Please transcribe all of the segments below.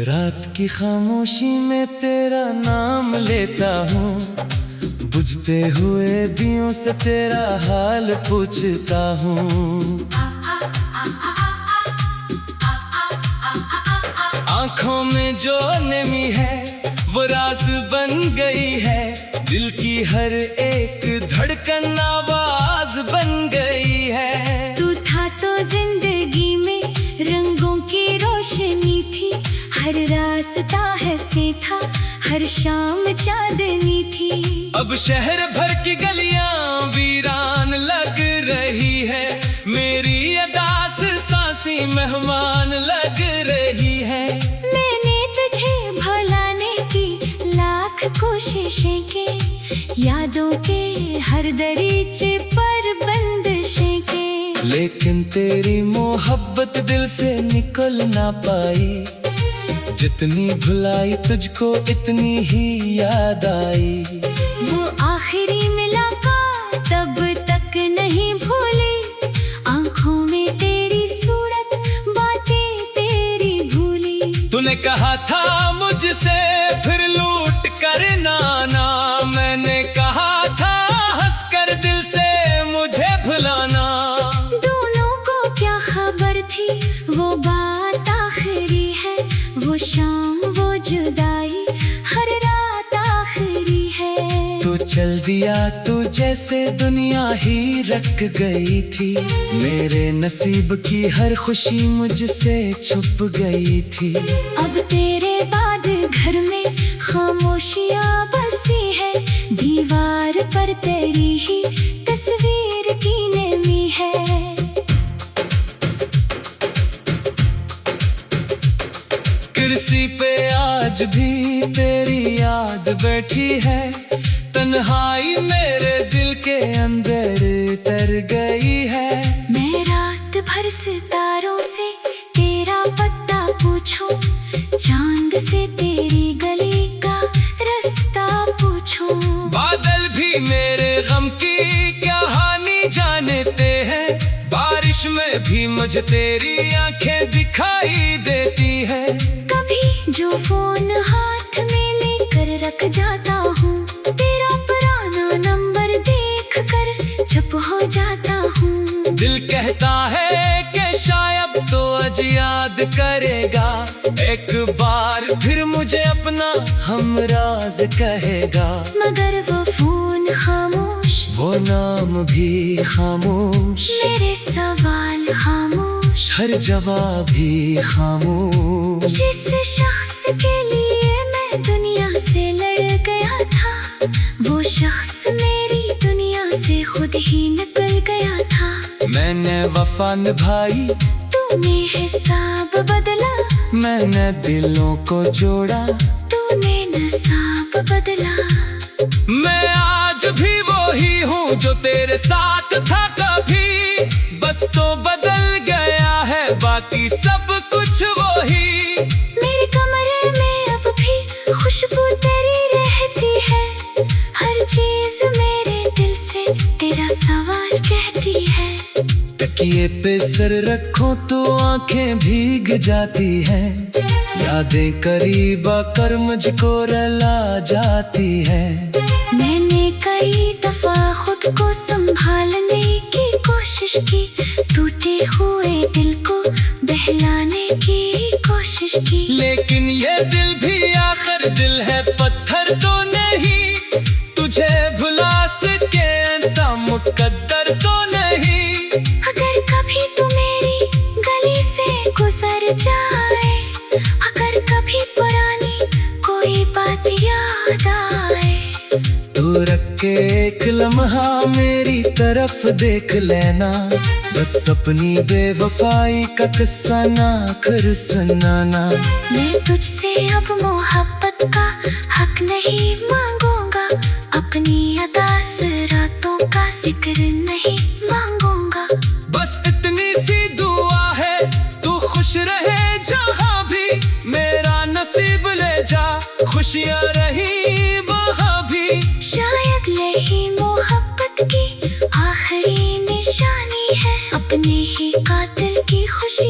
रात की खामोशी में तेरा नाम लेता हूँ, बुझते हुए दियों से तेरा हाल पूछता हूँ। आँखों में जो नमी है वो राज बन गई है, दिल की हर एक धड़कन आवाज बन गई है। तू था तो जिंदगी में रंगों की रोशनी थी, हर रास्ता हंसे था, हर शाम चांदनी थी। अब शहर भर की गलियां वीरान लग रही है, मेरी अदास सांसी मेहमान लग रही है। मैंने तुझे भुलाने की लाख कोशिशें की, यादों के हर दरीचे पर बंदिशें की, लेकिन तेरी मोहब्बत दिल से निकल ना पाई। जितनी भुलाई तुझको इतनी ही याद आई। वो आखिरी मुलाकात तब तक नहीं भूली, आंखों में तेरी सूरत, बातें तेरी भूली। तूने कहा था मुझसे फिर लूट कर नाना, मैंने कहा था हंसकर दिल से मुझे भुलाना। दोनों को क्या खबर थी वो बात आखिरी है, वो शाम वो जुदाई हर रात आखिरी है। तू चल दिया तू जैसे दुनिया ही रख गई थी, मेरे नसीब की हर खुशी मुझसे छुप गई थी। अब तेरे बाद घर में खामोशियाँ बसी है, दीवार पर तेरी ही तस्वीर की नमी है। कुर्सी पे आज भी तेरी याद बैठी है, तन्हाई मेरे दिल के अंदर तर गई है। मैं रात भर सितारों से तेरा पता पूछूं, चांद से तेरी गली का रास्ता पूछूं। बादल भी मेरे गम की क्या हानि जानते हैं, बारिश में भी मुझे तेरी आंखें दिखाई देती है। कभी जो फोन हाथ में लेकर रख जाता हूँ, तेरा पुराना नंबर देख कर चुप हो जाता हूँ। दिल कहता है कि शायद तो आज याद करेगा, एक बार फिर मुझे अपना हमराज कहेगा। मगर वो फोन खामोश, वो नाम भी खामोश, मेरे सवाल खामोश, हर जवाब भी खामोश। जिस शख्स के लिए मैं दुनिया से लड़ गया था, वो शख्स मेरी दुनिया से खुद ही निकल गया था। मैंने वफा निभाई, तूने हिसाब बदला, मैंने दिलों को जोड़ा, तूने नसाब बदला। मैं आज भी वही हूँ जो तेरे साथ था कभी, बस तो बदल गया है बाकी सब कुछ वही। मेरे कमरे में अब भी खुशबू तेरी रहती है, हर चीज मेरे दिल से तेरा सवाल कहती है। तकिए पे सर रखो तो आंखें भीग जाती हैं, यादें करीब आकर मुझको रुला जाती है। मैंने कई दफा खुद को संभालने की कोशिश की, टूटे हुए दिल को बहलाने की कोशिश की, लेकिन ये दिल भी आखिर दिल है, पत्थर तो नहीं। तुझे भुला सके ऐसा मुकद्दर तो नहीं। अगर कभी तू मेरी गली से गुजर जाए, अगर कभी पुरानी कोई बात याद आए, तू रख के एक लम्हा मेरी तरफ देख लेना, बस अपनी बेवफाई का किस्सा ना कर सुनाना। मैं तुझसे अब मोहब्बत का हक नहीं मांगूंगा, अपनी अदास रातों का जिक्र नहीं मांगूंगा। बस इतनी सी दुआ है तू खुश रहे जहाँ भी, मेरा नसीब ले जा खुशियाँ रही वहाँ भी। शायद यही मोहब्बत की आखिरी निशानी है, अपने ही कातिल की खुशी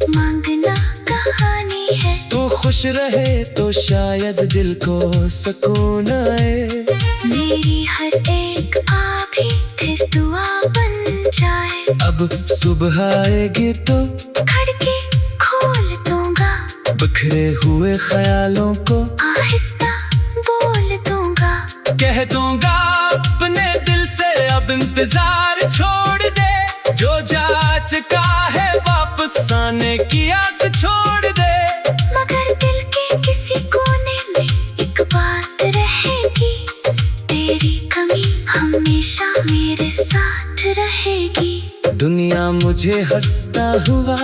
मांगना कहानी है। तू खुश रहे तो शायद दिल को सुकून आए। मेरी हर एक आँखें फिर दुआ बन जाए। अब सुबह आएगी तो खिड़की खोल दूंगा, बिखरे हुए ख्यालों को आहिस्ता बोल दूंगा। कह दूंगा अपने दिल से अब इंतजार छोड़ दे, जो जा चुका है वापस आने की आस छोड़ दे। मगर दिल के किसी कोने में एक बात रहेगी, तेरी कमी हमेशा मेरे साथ रहेगी। दुनिया मुझे हंसता हुआ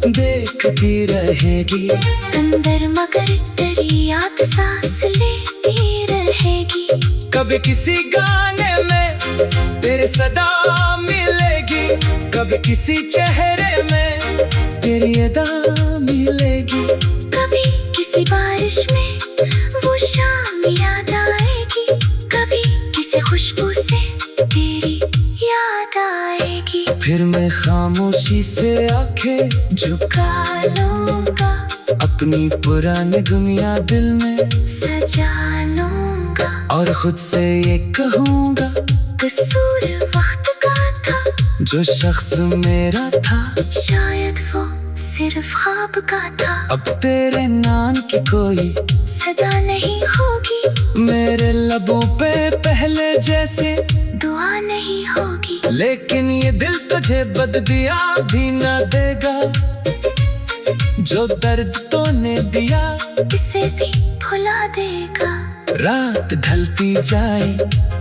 देखती रहेगी, अंदर मगर तेरी याद सांस लेती रहेगी। कभी किसी गाने में तेरे सदा मिलेगी, कभी किसी चेहरे में तेरी अदा मिलेगी। कभी किसी बारिश में वो शाम याद आएगी, कभी किसी खुशबू से तेरी याद आएगी। फिर मैं खामोशी से आंखें झुका लूंगा, अपनी पुरानी दुनिया दिल में सजा लूंगा। और खुद से ये कहूँगा कसूर वक्त का था, जो शख्स मेरा था शायद वो सिर्फ ख्वाब का था। अब तेरे नाम की कोई सदा नहीं होगी, मेरे लबों पे पहले जैसे दुआ नहीं होगी। लेकिन ये दिल तुझे बददिया भी ना देगा, जो दर्द तूने दिया इसे भी भुला देगा। रात ढलती जाए,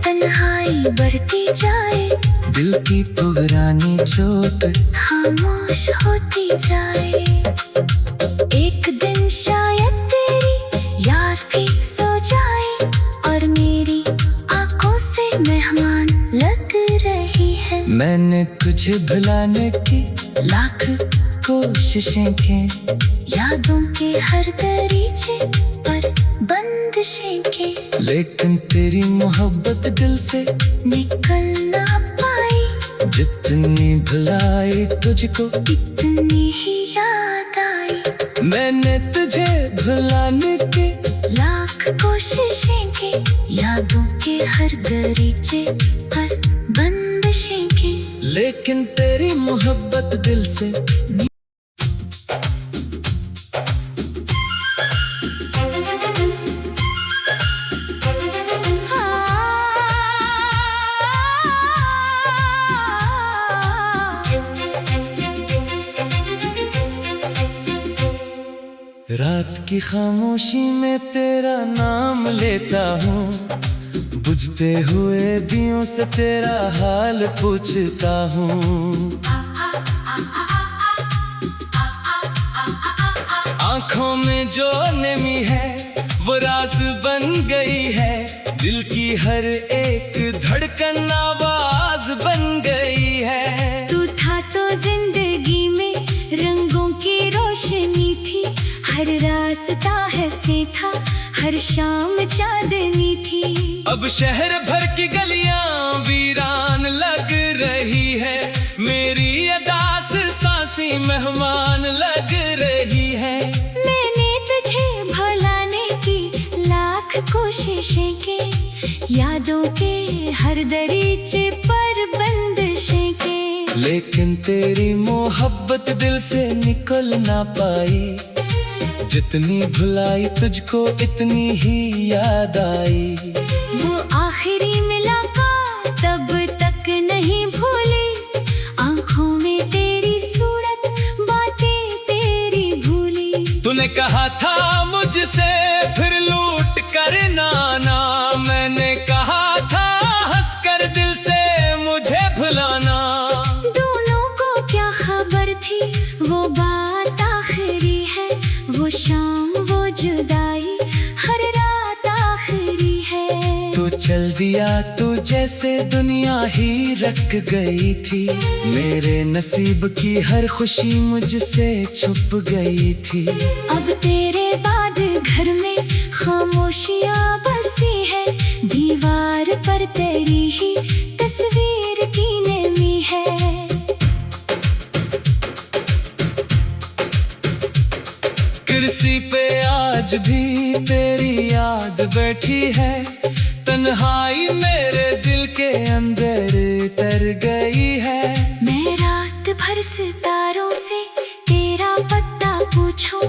तन्हाई बढ़ती जाए, दिल की पुरानी चोट खामोश होती जाए। एक दिन शायद तेरी याद भी सो जाए, और मेरी आंखों से मेहमान लग रही है। मैंने तुझे भुलाने की लाख कोशिशें की, यादों के हर दरीचे पर बंदिशें के, लेकिन तेरी मोहब्बत दिल से निकल ना पाई। जितनी भुलाई तुझको इतनी ही याद आई। मैंने तुझे भुलाने की लाख कोशिशें के, यादों के हर दरीचे पर बंदिशें के, लेकिन तेरी मोहब्बत दिल से रात की खामोशी में तेरा नाम लेता हूँ, बुझते हुए दियों से तेरा हाल पूछता हूँ। आँखों में जो नमी है वो राज बन गई है, दिल की हर एक धड़कन आवाज बन गई है। तू था तो जिंदगी में रंगों की रोशनी थी, हर रास्ता हंसी था, हर शाम चांदनी थी। अब शहर भर की गलियां वीरान लग रही है, मेरी अदास सांसी मेहमान लग रही है। मैंने तुझे भुलाने की लाख कोशिशें की, यादों के हर दरीचे पर बंदिशें के, लेकिन तेरी मोहब्बत दिल से निकल ना पाई। जितनी भुलाई तुझको इतनी ही याद आई। वो आखिरी मुलाकात तब तक नहीं भूली, आंखों में तेरी सूरत, बातें तेरी भूली। तूने कहा था मुझसे फिर लूट कर नाना, मैंने कहा था हंसकर दिल से मुझे भुलाना। दोनों को क्या खबर थी वो बात आखिरी है, वो शाम वो जुदाई हर रात आखिरी है। तू चल दिया तू जैसे दुनिया ही रख गई थी, मेरे नसीब की हर खुशी मुझसे छुप गई थी। अब तेरे बाद घर में खामोशियाँ बसी है, दीवार पर तेरी ही तस्वीर की नमी है। कुर्सी पे आज भी तेरी याद बैठी है, तन्हाई मेरे दिल के अंदर तर गई है। मैं रात भर सितारों से तेरा पता पूछूं,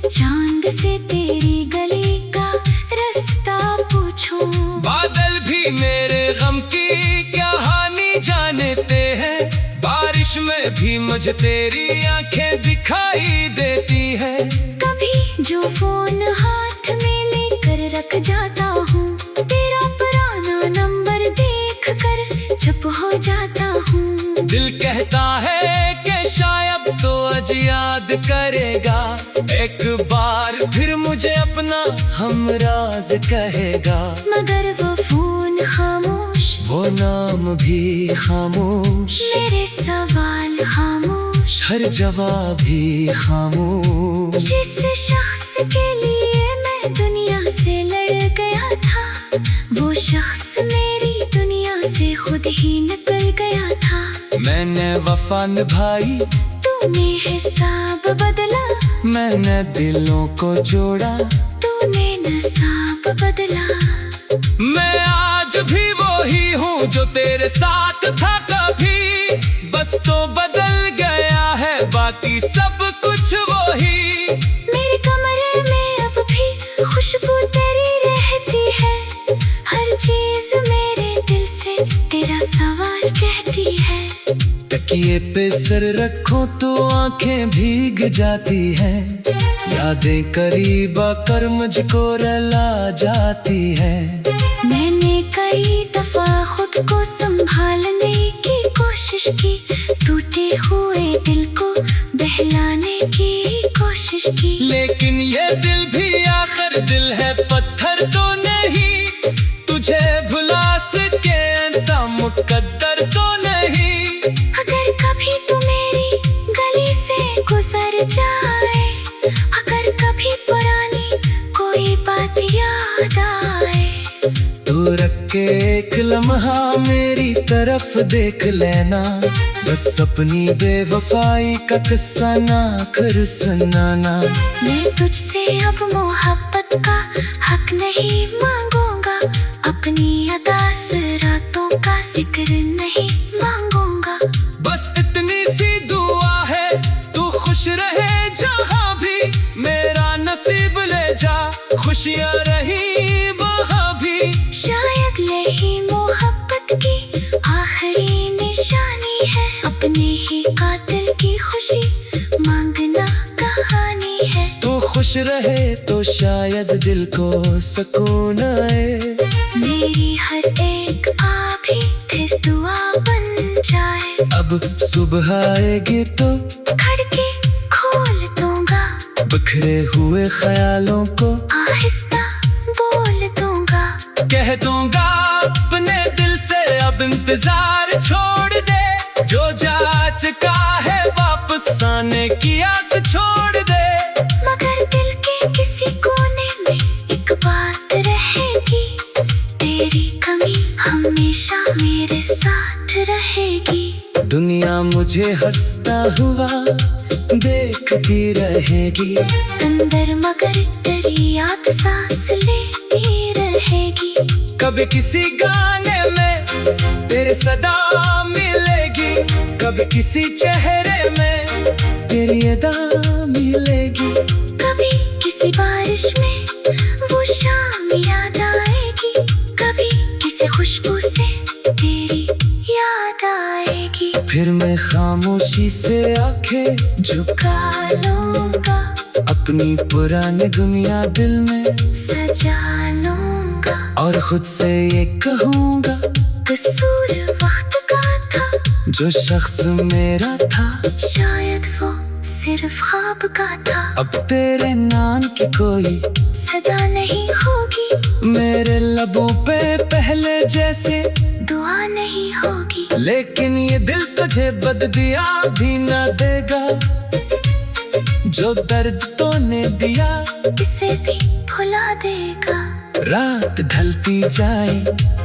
चांद से तेरी गली का रास्ता पूछूं। बादल भी मेरे गम की क्या हानि जानते हैं, बारिश में भी मुझे तेरी आंखें दिखाई देती है। कभी जो फोन हाथ में लेकर रख जाता हूँ, तेरा पुराना नंबर देख कर चुप हो जाता हूँ। दिल कहता है कि शायद तो आज याद करेगा, एक बार फिर मुझे अपना हमराज कहेगा। मगर वो फोन खामोश, वो नाम भी खामोश, मेरे सवाल खामोश, हर जवाब भी खामोश। जिस शख्स के लिए मैं दुनिया से लड़ गया था, वो शख्स मेरी दुनिया से खुद ही निकल गया था। मैंने वफा निभाई, तूने हिसाब बदला, मैंने दिलों को जोड़ा, तूने नसाब बदला। मैं आज भी वही हूँ जो तेरे साथ था कभी, बस तो बदल गया है बाकी सब कुछ वही। मेरे कमरे में अब भी खुशबू तेरी रहती है, हर चीज मेरे दिल से तेरा सवाल कहती है। तकिए पे सर रखो तो आंखें भीग जाती हैं, यादें करीब आकर मुझको रुला जाती है। मैंने कई दफा खुद को संभालने की कोशिश की, टूटे हुए दिल को बहलाने की कोशिश की। लेकिन ये दिल भी आखिर दिल है, पत्थर तो नहीं, तुझे भुला सके ऐसा मुकद्दर तो नहीं। अगर कभी तू मेरी गली से गुजर जाए, अगर कभी पुरानी कोई बात याद आए, तो रख के एक लम्हा मेरी तरफ देख लेना, बस अपनी बेवफाई का किस्सा ना कर सुनाना। मैं तुझसे अब मोहब्बत का हक नहीं मांगूंगा, अपनी अदास रातों का जिक्र नहीं मांगूंगा। बस इतनी सी दुआ है, तू खुश रहे जहाँ भी, मेरा नसीब ले जा खुशियाँ रही वहाँ भी। शायद यही मोहब्बत की आखिरी निशानी है, अपने ही कातिल की खुशी मांगना कहानी है। तू खुश रहे तो शायद दिल को सुकून आए, मेरी हर एक भी फिर दुआ बन जाए। अब सुबह आएगी तो खिड़की खोल दूंगा, बिखरे हुए ख्यालों को आहिस्ता बोल दूंगा। कह दूंगा अपने दिल से अब इंतजार छोड़ दे, जो जा चुका है वापस आने की आस छोड़ दे। मगर दिल के किसी कोने में एक बात रहेगी, तेरी कमी हमेशा मेरे साथ रहेगी। दुनिया मुझे हंसता हुआ देखती रहेगी, अंदर मगर तेरी याद सांस लेती रहेगी। कभी किसी गाने में तेरे सदा मिलेगी, कभी किसी चेहरे में तेरी अदा मिलेगी। कभी किसी बारिश में वो शाम याद आएगी, कभी किसी खुशबू से तेरी याद आएगी। फिर मैं खामोशी से आंखें झुका लूंगा, अपनी पुरानी दुनिया दिल में सजा लूंगा, और खुद से ये कहूँगा कसूर वक्त का था, जो शख्स मेरा था शायद वो सिर्फ ख्वाब का था। अब तेरे नाम की कोई सदा नहीं होगी, मेरे लबों पे पहले जैसे दुआ नहीं होगी। लेकिन ये दिल तुझे बददिया भी ना देगा, जो दर्द तूने दिया इसे भी भुला देगा। रात ढलती जाए,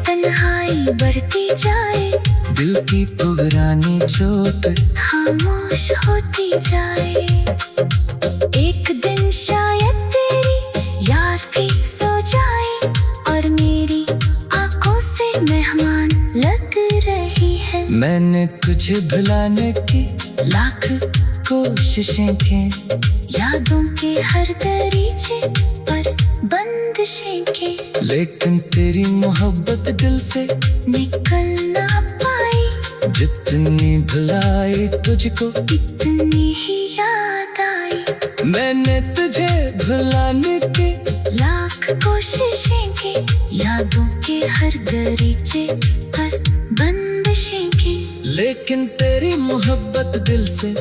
तन्हाई बढ़ती जाए, दिल की पुरानी चोट खामोश होती जाए। एक दिन शायद मैंने तुझे भुलाने की लाख कोशिशें की, यादों के हर दरीचे पर बंदिशें के, लेकिन तेरी मोहब्बत दिल से निकल ना पाई। जितनी भुलाई तुझको इतनी ही याद आई। मैंने तुझे भुलाने की लाख कोशिशें की, यादों के हर दरीचे पर बंदिशें के, लेकिन तेरी मोहब्बत दिल से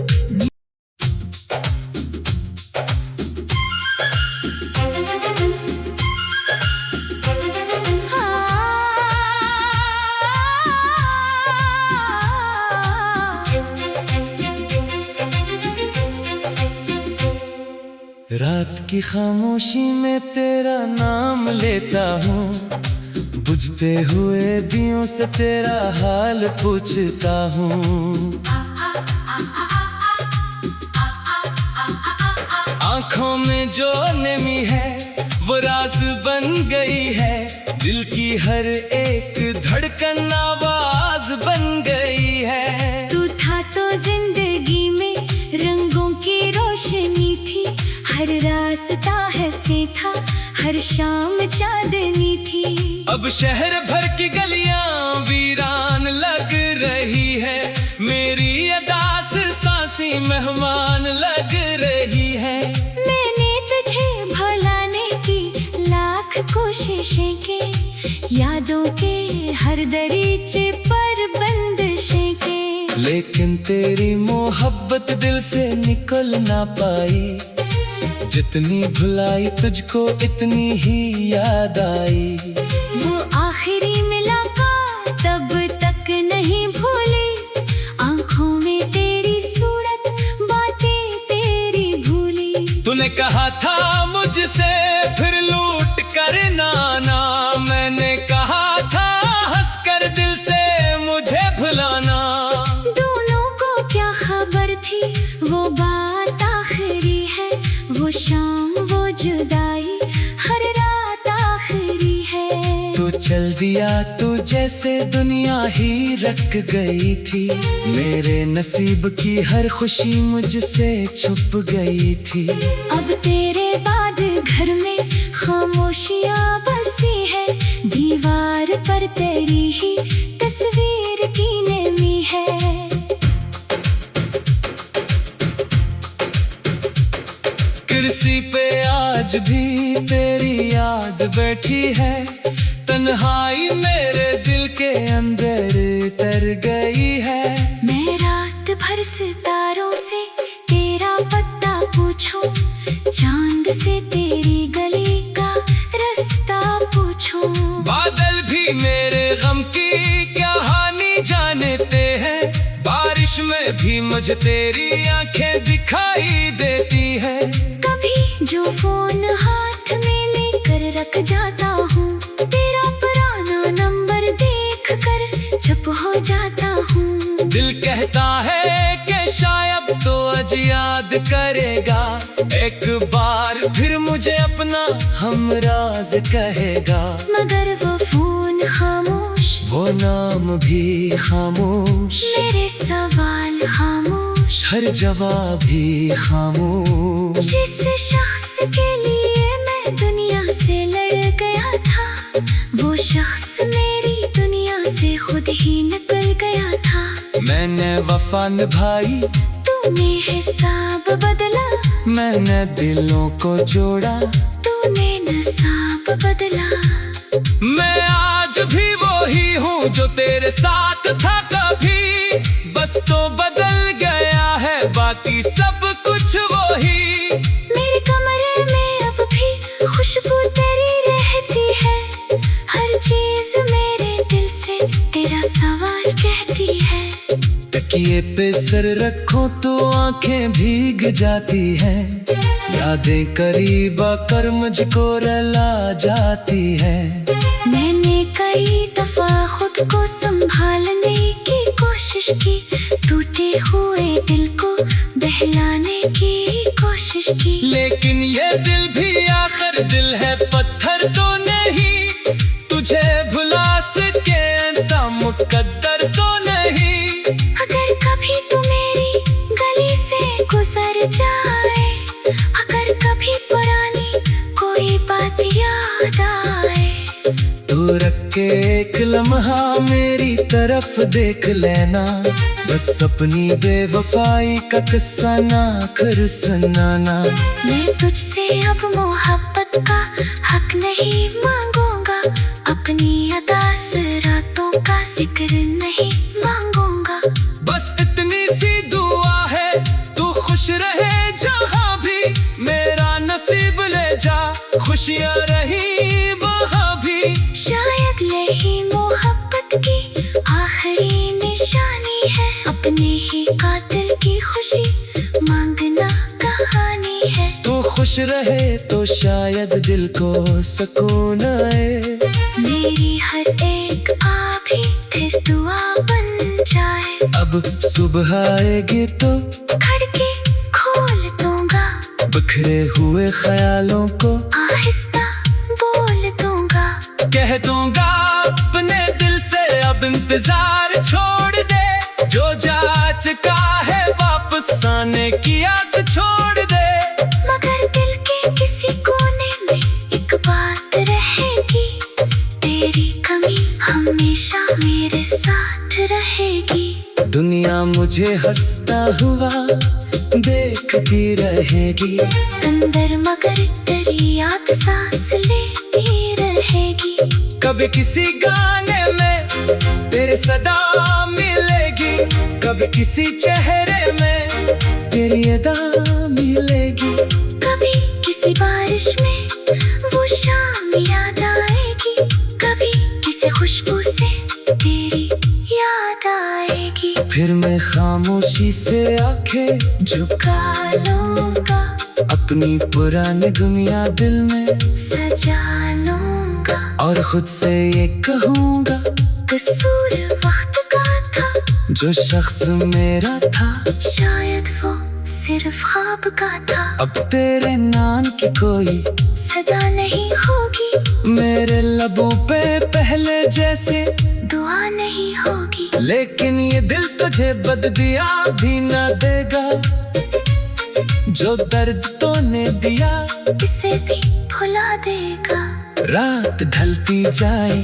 रात की खामोशी में तेरा नाम लेता हूँ, बुझते हुए दियों से तेरा हाल पूछता हूँ। आंखों में जो नमी है वो राज बन गई है, दिल की हर एक धड़कन आवाज बन गई है। तू था तो जिंदगी में रंगों की रोशनी थी, हर रास्ता हंसी था, हर शाम चांदनी थी। अब शहर भर की गलियां वीरान लग रही है, मेरी अदास सांसें मेहमान लग रही है। मैंने तुझे भुलाने की लाख कोशिशें की, यादों के हर दरीचे पर बंदिशें के, लेकिन तेरी मोहब्बत दिल से निकल ना पाई। जितनी भुलाई तुझको इतनी ही याद आई। वो आखिरी मुलाकात तब तक नहीं भूली, आंखों में तेरी सूरत, बातें तेरी भूली। तूने कहा था मुझसे फिर लूट कर नाना, मैंने कहा था हंसकर दिल से मुझे भुलाना। दोनों को क्या खबर थी वो बात आखिरी है, वो शाम वो जुदाई हर रात आखिरी है। तू चल दिया तू जैसे दुनिया ही रख गई थी, मेरे नसीब की हर खुशी मुझसे छुप गई थी। अब तेरे बाद घर में खामोशियाँ बसी है, दीवार पर तेरी ही तस्वीर की नमी है। कुर्सी पे आज भी तेरी याद बैठी है, तन्हाई मेरे दिल के अंदर तर गई है। मैं रात भर सितारों से तेरा पता पूछूं, चांद से तेरी गली का रास्ता पूछूं। बादल भी मेरे गम की क्या हानि जानते हैं, बारिश में भी मुझे तेरी आंखें दिखाई देती है। कभी जो फोन हाथ में लेकर रख जाता हूँ, तेरा पुराना नंबर देख कर चुप हो जाता हूँ। दिल कहता है कि शायद तो आज याद करेगा, एक बार फिर मुझे अपना हमराज कहेगा। मगर वो फोन खामोश, वो नाम भी खामोश, मेरे सवाल खामोश, हर जवाब भी खामोश। जिस शख्स के लिए मैं दुनिया से लड़ गया था, वो शख्स मेरी दुनिया से खुद ही निकल गया था। मैंने वफा निभाई, तूने हिसाब बदला, मैंने दिलों को जोड़ा, तूने नसाब बदला। मैं आज भी वही हूँ जो तेरे साथ था कभी, बस तो बदल गया है बाकी सब कुछ वही। मेरे कमरे में अब भी खुशबू तेरी रहती है, हर चीज मेरे दिल से तेरा सवाल कहती है। तकिए पे सर रखो तो आंखें भीग जाती हैं, यादें करीब आकर मुझको रुला जाती है। मैंने कई दफा खुद को संभालने की कोशिश की, टूटे हुए दिल को बहलाने की कोशिश की। लेकिन ये दिल भी आखिर दिल है, पत्थर तो नहीं, तुझे भुला सके ऐसा मुकद्दर तो नहीं। लम्हा मेरी तरफ देख लेना, बस अपनी बेवफाई का किस्सा ना कर सुनाना। मैं तुझसे अब मोहब्बत का हक नहीं मांगूंगा, अपनी अदास रातों का जिक्र नहीं मांगूंगा। बस इतनी सी दुआ है, तू खुश रहे जहाँ भी, मेरा नसीब ले जा खुशियाँ रही वहाँ भी। शायद यही मोहब्बत की आखिरी निशानी है, अपने ही कातिल की खुशी मांगना कहानी है। तू खुश रहे तो शायद दिल को सुकून आए, मेरी हर एक भी फिर दुआ बन जाए। अब सुबह आएगी तो खिड़की खोल दूंगा, बिखरे हुए ख्यालों को आहिस्ता बोल दूंगा। कह दूंगा अपने दिल से अब इंतजार छोड़ दे, जो जा चुका है वापस आने की आस छोड़ दे। मगर दिल के किसी कोने में एक बात रहेगी, तेरी कमी हमेशा मेरे साथ रहेगी। दुनिया मुझे हंसता हुआ देखती रहेगी, अंदर मगर तेरी याद सांस लेती रहेगी। कभी किसी गाने में तेरे सदा मिलेगी, कभी किसी चेहरे में तेरी अदा मिलेगी। कभी किसी बारिश में वो शाम याद आएगी, कभी किसी खुशबू से तेरी याद आएगी। फिर मैं खामोशी से आंखें झुका लूंगा, अपनी पुरानी दुनिया दिल में सजा लूंगा। और खुद से ये कहूँगा, कसूर वक्त का था, जो शख्स मेरा था शायद वो सिर्फ ख्वाब का था। अब तेरे नाम की कोई सदा नहीं होगी, मेरे लबों पे पहले जैसे दुआ नहीं होगी। लेकिन ये दिल तुझे बददिया भी ना देगा, जो दर्द तूने दिया इसे भी भुला देगा। रात ढलती जाए,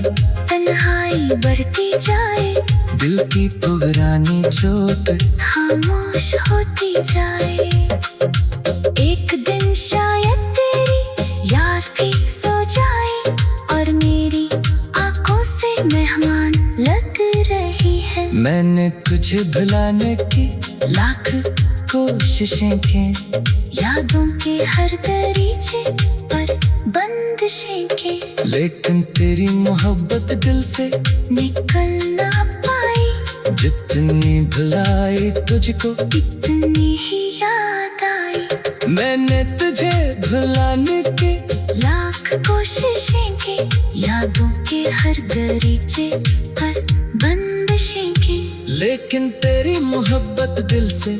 तन्हाई बढ़ती जाए, दिल की पुरानी चोट खामोश होती जाए। एक दिन शायद तेरी याद भी सो जाए, और मेरी आंखों से मेहमान लग रही है। मैंने तुझे भुलाने की लाख कोशिशें की, यादों के हर दरीचे पर बंदिशें के, लेकिन तेरी मोहब्बत दिल से निकल ना पाई। जितनी भुलाई तुझको इतनी ही याद आई, मैंने तुझे भुलाने की लाख कोशिशें की, यादों के हर दरीचे पर बंदिशें के, लेकिन तेरी मोहब्बत दिल से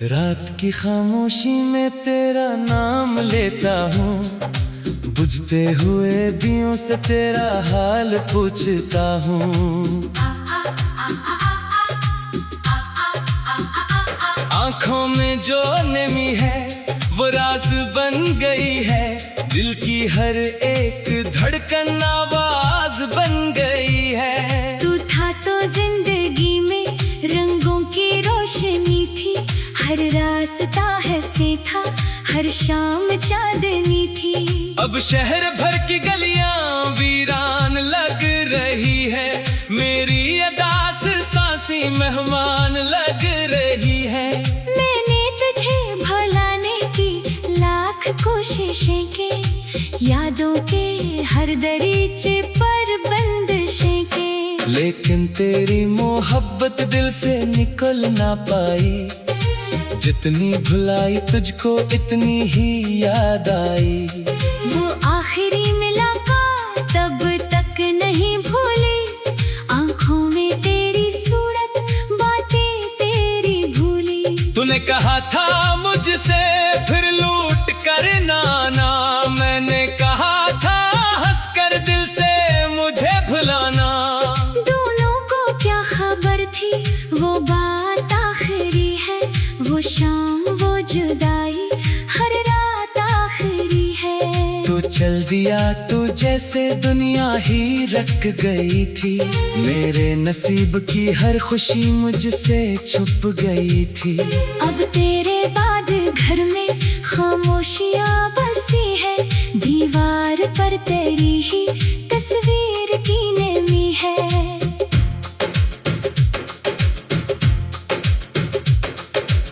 रात की खामोशी में तेरा नाम लेता हूँ, बुझते हुए दियों से तेरा हाल पूछता हूँ। आंखों में जो नमी है वो राज बन गई है, दिल की हर एक धड़कन आवाज बन गई है। तू था तो जिंदगी में रंगों की रोशनी थी, हर रास्ता हंसे था, हर शाम चांदनी थी। अब शहर भर की गलियां वीरान लग रही है, मेरी अदास सांसी मेहमान लग रही है। मैंने तुझे भुलाने की लाख कोशिशें की, यादों के हर दरीचे पर बंदिशें के, लेकिन तेरी मोहब्बत दिल से निकल ना पाई। जितनी भुलाई तुझको इतनी ही याद आई। वो आखिरी मुलाकात तब तक नहीं भूली, आंखों में तेरी सूरत, बातें तेरी भूली। तूने कहा था मुझसे फिर लूट कर नाना, मैंने कहा था हंस कर वो शाम वो जुदाई हर रात आखिरी है। तू चल दिया तू जैसे दुनिया ही रख गई थी, मेरे नसीब की हर खुशी मुझसे छुप गई थी। अब तेरे बाद घर में खामोशियाँ बसी है, दीवार पर तेरी ही तस्वीर की नेमी है।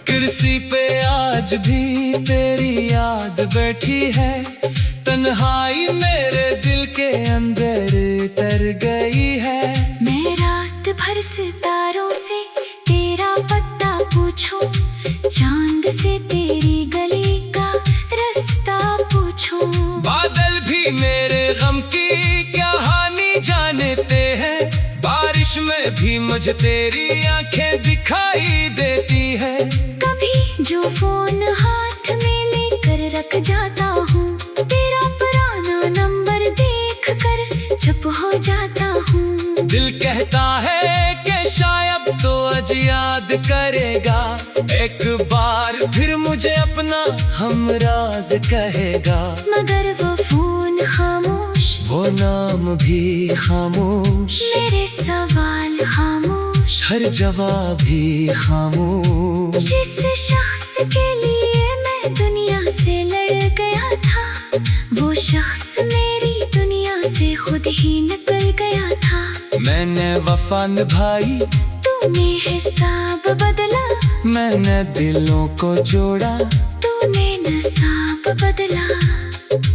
कुर्सी पे आज भी तेरी याद बैठी है, तन्हाई मेरे दिल के अंदर तर गई है। मैं रात भर सितारों से तेरा पता पूछूं, चांद से तेरी गली का रास्ता पूछूं। बादल भी मेरे गम की क्या हानि जानते हैं, बारिश में भी मुझे तेरी आंखें दिखाई देती है। कभी जो फोन हाथ में लेकर रख जाता हूँ, तेरा पुराना नंबर देख कर चुप हो जाता हूँ। दिल कहता है कि शायद तो आज याद करेगा, एक बार फिर मुझे अपना हमराज कहेगा। मगर वो फोन खामोश, वो नाम भी खामोश, मेरे सवाल खामोश, हर जवाब भी खामोश। जिस शख्स के लिए मैं दुनिया से लड़ गया था, वो शख्स मेरी दुनिया से खुद ही निकल गया था। मैंने वफा निभाई, तूने हिसाब बदला, मैंने दिलों को जोड़ा, तूने नसाब बदला।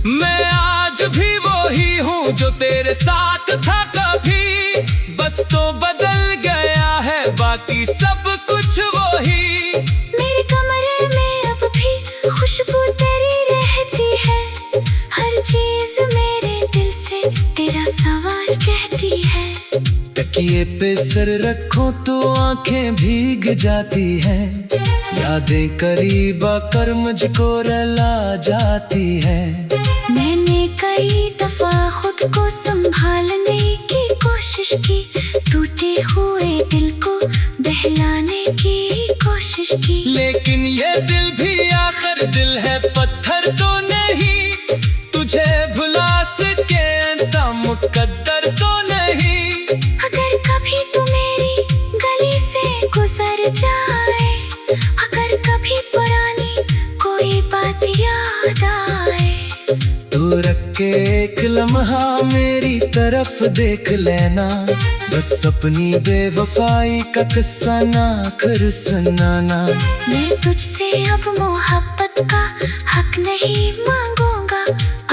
मैं आज भी वही हूँ जो तेरे साथ था कभी, बस तो बदल गया है बाकी सब कुछ वही। मेरे कमरे में अब भी खुशबू तेरी रहती है, हर चीज मेरे दिल से तेरा सवाल कहती है। तकिए पे सर रखो तो आंखें भीग जाती हैं, यादें करीब आकर मुझको रुला जाती है। मैंने कई दफा खुद को संभालने की कोशिश की, टूटे हुए दिल को बहलाने की कोशिश की। लेकिन ये दिल भी आखिर दिल है, पत्थर तो नहीं, तुझे भुला सके ऐसा मुकद्दर तो नहीं। अगर कभी तू मेरी गली से गुजर जाए, अगर कभी पुरानी कोई बात याद आए, तू रख के एक लम्हा मेरी तरफ देख लेना, बस अपनी बेवफाई का किस्सा ना कर सुनाना। मैं तुझसे अब मोहब्बत का हक नहीं मांगूंगा,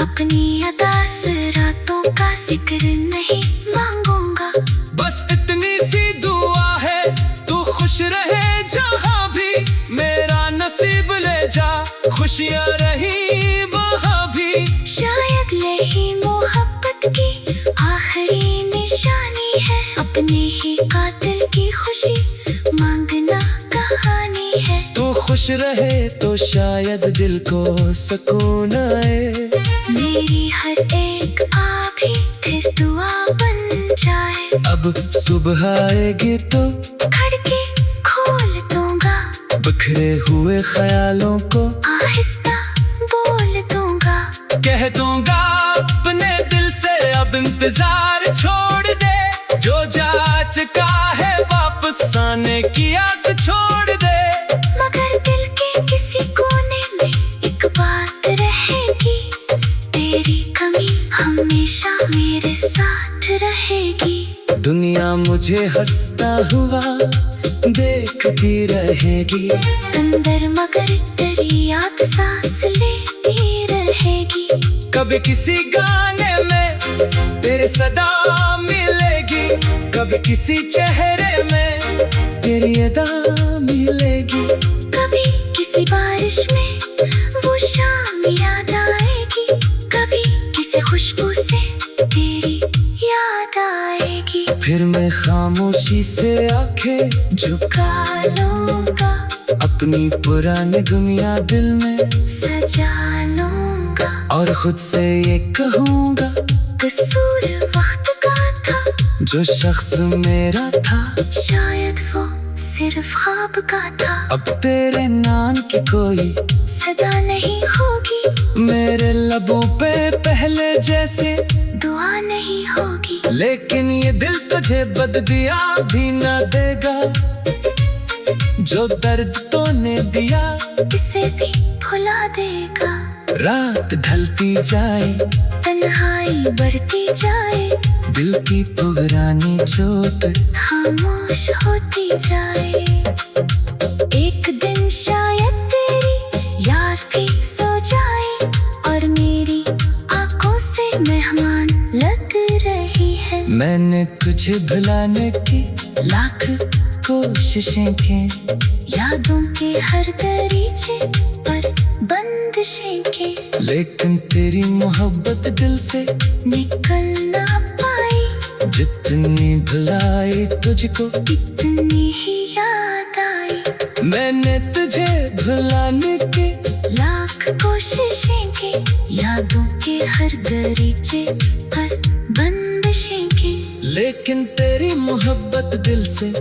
अपनी अदास रातों का जिक्र नहीं मांगूंगा। बस इतनी सी दुआ है, तू खुश रहे जहाँ भी, मेरा नसीब ले जा खुशियाँ रही वहाँ भी। शायद यही मोहब्बत की आखिरी निशानी है, अपने ही कातिल की खुशी मांगना कहानी है। तू खुश रहे तो शायद दिल को सुकून आए, मेरी हर एक भी फिर दुआ बन जाए। अब सुबह आएगी तो खिड़की खोल दूंगा, बिखरे हुए ख्यालों को आहिस्ता बोल दूंगा। कह दूंगा अपने दिल से अब इंतजार छोड़ दे, जो जा चुका है वापस आने की आस छोड़ दे। मगर दिल के किसी कोने में एक बात रहेगी, तेरी कमी हमेशा मेरे साथ रहेगी। दुनिया मुझे हंसता हुआ देखती रहेगी, अंदर मगर तेरी याद सांस लेती रहेगी। कभी किसी गाने में तेरे सदा मिलेगी, कभी किसी चेहरे में तेरी अदा मिलेगी। कभी किसी बारिश में वो शाम याद आएगी, कभी किसी खुशबू से तेरी याद आएगी। फिर मैं खामोशी से आंखें झुका लूंगा, अपनी पुरानी दुनिया दिल में सजा लूंगा, और खुद से ये कहूँगा कसूर वक्त का था, जो शख्स मेरा था शायद वो सिर्फ ख्वाब का था। अब तेरे नाम की कोई सदा नहीं होगी, मेरे लबों पे पहले जैसे दुआ नहीं होगी। लेकिन ये दिल तुझे बददिया भी ना देगा, जो दर्द तूने दिया इसे भी भुला देगा। रात ढलती जाए, तन्हाई बढ़ती जाए, दिल की पुरानी चोट खामोश होती जाए। एक दिन शायद तेरी याद भी सो जाए, और मेरी आंखों से मेहमान लग रही है। मैंने तुझे भुलाने की लाख कोशिशें की, यादों के हर दरीचे पर बंदिशें के, लेकिन तेरी मोहब्बत दिल से निकल ना पाई। जितनी भुलाई तुझको इतनी ही याद आई। मैंने तुझे भुलाने की लाख कोशिशें की, यादों के हर दरीचे पर बंदिशें के, लेकिन तेरी मोहब्बत दिल से